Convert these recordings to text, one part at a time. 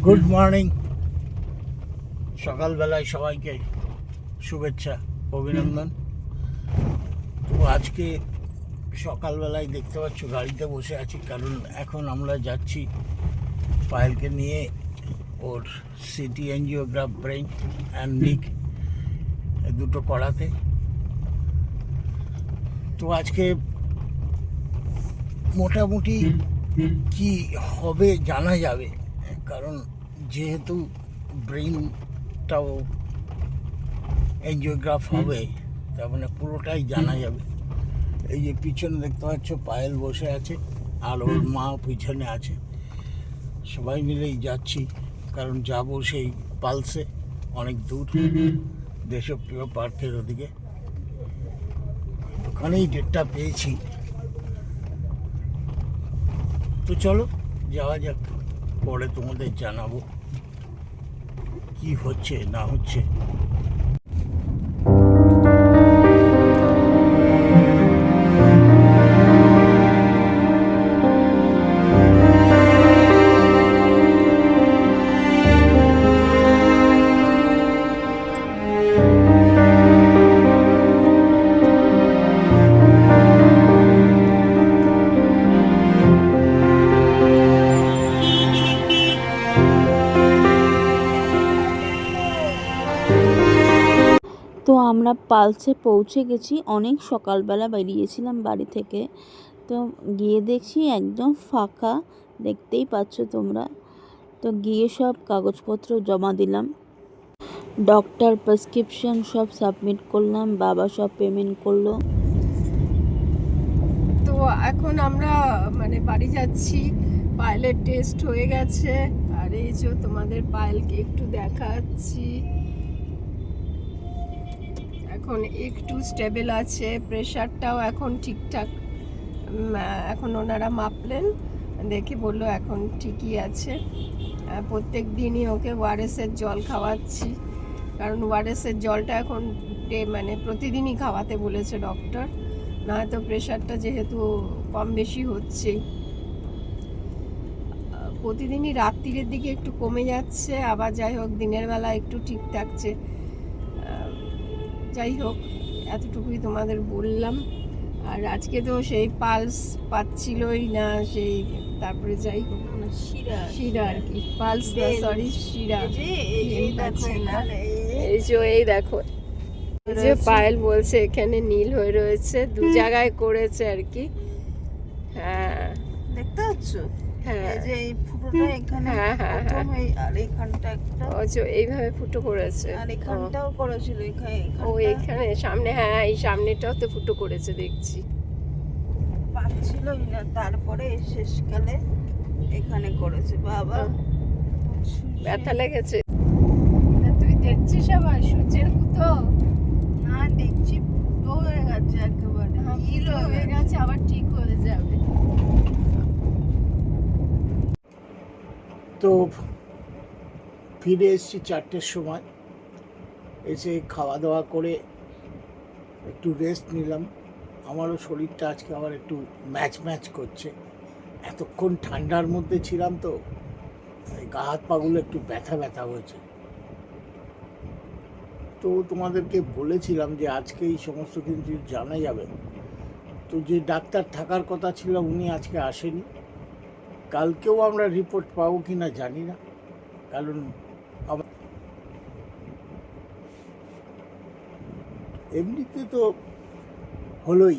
Good morning. সকালবেলায় সবাইকে শুভেচ্ছা, অভিনন্দন। তো আজকে সকালবেলায় দেখতে পাচ্ছ গাড়িতে বসে আছি, কারণ এখন আমরা যাচ্ছি পায়েলকে নিয়ে ওর সিটি এনজিওগ্রাফ ব্রেন অ্যান্ড নিক দুটো করাতে। তো আজকে মোটামুটি কি হবে জানা যাবে, কারণ যেহেতু ব্রেনটাও এনজিওগ্রাফ হবে, তার মানে পুরোটাই জানা যাবে। এই যে পিছনে দেখতে পাচ্ছ পায়েল বসে আছে আর ওর মা পিছনে আছে, সবাই মিলেই যাচ্ছি, কারণ যাব সেই পালসে, অনেক দূর, দেশপ্রিয় পার্থের ওদিকে। ওখানেই ডেটটা পেয়েছি। তো চলো যাওয়া যাক, পরে তোমাদের জানাবো কি হচ্ছে না হচ্ছে। তো আমরা পালসে পৌঁছে গেছি, অনেক সকালবেলা বেরিয়েছিলাম বাড়ি থেকে। তো গিয়ে দেখছি একদম ফাঁকা, দেখতেই পাচ্ছ তোমরা। তো গিয়ে সব কাগজপত্র জমা দিলাম, ডক্টর প্রেসক্রিপশন সব সাবমিট করলাম, বাবা সব পেমেন্ট করলো। তো এখন আমরা বাড়ি যাচ্ছি। পায়েলের টেস্ট হয়ে গেছে, আর এই যে তোমাদের পায়েলকে একটু দেখাচ্ছি। এখন একটু স্টেবল আছে, প্রেশারটাও এখন ঠিকঠাক। এখন ওনারা মাপলেন, দেখে বললো এখন ঠিকই আছে। প্রত্যেক দিনই ওকে ওআরএসের জল খাওয়াচ্ছি, কারণ ওআরএসের জলটা এখন প্রতিদিনই খাওয়াতে বলেছে ডক্টর, নয়তো প্রেশারটা যেহেতু কম বেশি হচ্ছে। প্রতিদিনই রাত্রির দিকে একটু কমে যাচ্ছে, আবার যাই হোক দিনের বেলা একটু ঠিক থাকছে। যাই হোক, এতটুকুই তোমাদের বললাম। আর আজকে তো সেই পালস পাচ্ছিলই না, সেই তারপরে যাই হোক শিরা আর কি, পালস না সরি শিরা পাচ্ছে না। এই দেখো, এই যে পায়েল বলছে এখানে নীল হয়ে রয়েছে, দু জায়গায় করেছে আর কি। হ্যাঁ দেখতে পাচ্ছ, হ্যাঁ এই যে এই ফুটোটা এখানে প্রথম, এই আর এখানটা একটা, এইভাবে ফুটো করেছে, আর এখানটাও করেছিল, ও এখানে সামনে, হ্যাঁ এই সামনেটাও তো ফুটো করেছে দেখছি। পাচ্ছিলই না, তারপরে শেষকালে এখানে করেছে। বাবা ব্যথা লেগেছে। তুই দেখছিস আবার সূর্যের কুতো? না, দেখছি ফুটো হয়ে গেছে, একেবারে নীল হয়ে গেছে, আবার ঠিক হয়ে যাবে। তো ফিরে এসেছি 4টের সময়, এসে খাওয়া দাওয়া করে একটু রেস্ট নিলাম। আমারও শরীরটা আজকে আবার একটু ম্যাচ করছে, এতক্ষণ ঠান্ডার মধ্যে ছিলাম তো, গা হাত পাগুলো একটু ব্যথা হয়েছে। তো তোমাদেরকে বলেছিলাম যে আজকে এই সমস্ত কিছু জানা যাবে। তো যে ডাক্তার থাকার কথা ছিল উনি আজকে আসেনি, কালকেও আমরা রিপোর্ট পাবো কি না জানি না, কারণ এমনিতে তো হলোই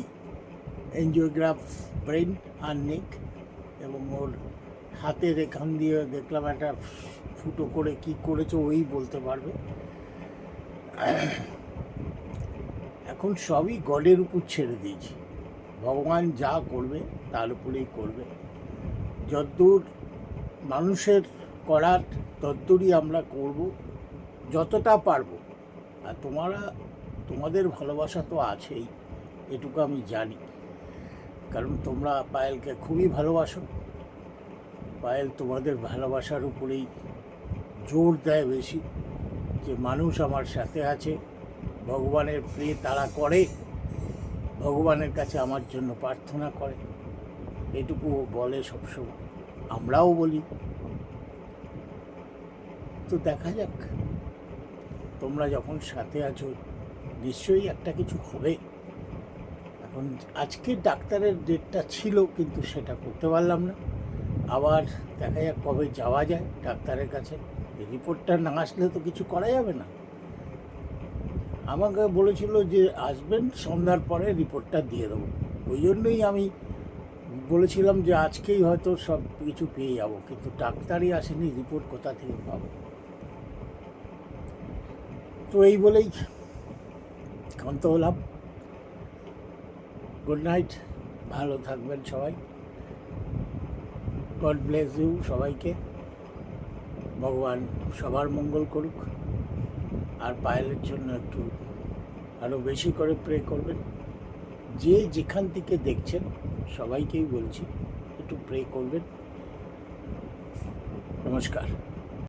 এনজিওগ্রাফ ব্রেন আর নেক, এবং ওর হাতের এখান দিয়ে দেখলাম একটা ফুটো করে কি করেছে ওই বলতে পারবে। এখন সবই গডের উপর ছেড়ে দিয়েছি, ভগবান যা করবে তার উপরেই করবে। যতদূর মানুষের করার ততদূরই আমরা করব, যতটা পারবো। আর তোমাদের ভালোবাসা তো আছেই, এটুকু আমি জানি, কারণ তোমরা পায়েলকে খুবই ভালোবাসো। পায়েল তোমাদের ভালোবাসার উপরেই জোর দেয় বেশি, যে মানুষ আমার সাথে আছে, ভগবানের প্রে তারা করে, ভগবানের কাছে আমার জন্য প্রার্থনা করে, এটুকু বলে সবসময়, আমরাও বলি। তো দেখা যাক, তোমরা যখন সাথে আছো নিশ্চয়ই একটা কিছু হবে। এখন আজকে ডাক্তারের ডেটটা ছিল, কিন্তু সেটা করতে পারলাম না। আবার দেখা যাক কবে যাওয়া যায় ডাক্তারের কাছে। এই রিপোর্টটা না আসলে তো কিছু করা যাবে না। আমাকে বলেছিল যে আসবেন সন্ধ্যার পরে রিপোর্টটা দিয়ে দেবো, ওই জন্যই আমি বলেছিলাম যে আজকেই হয়তো সব কিছু পেয়ে যাব, কিন্তু ডাক্তারই আসেনি, রিপোর্ট কোথা থেকে পাবো। তো এই বলেই ক্ষান্ত হলাম। গুড নাইট, ভালো থাকবেন সবাই। গড ব্লেস ইউ সবাইকে। ভগবান সবার মঙ্গল করুক। আর পায়েলের জন্য একটু আরও বেশি করে প্রে করবেন। যে যেখান থেকে দেখছেন সবাইকেই বলছি একটু প্রে করবেন। নমস্কার।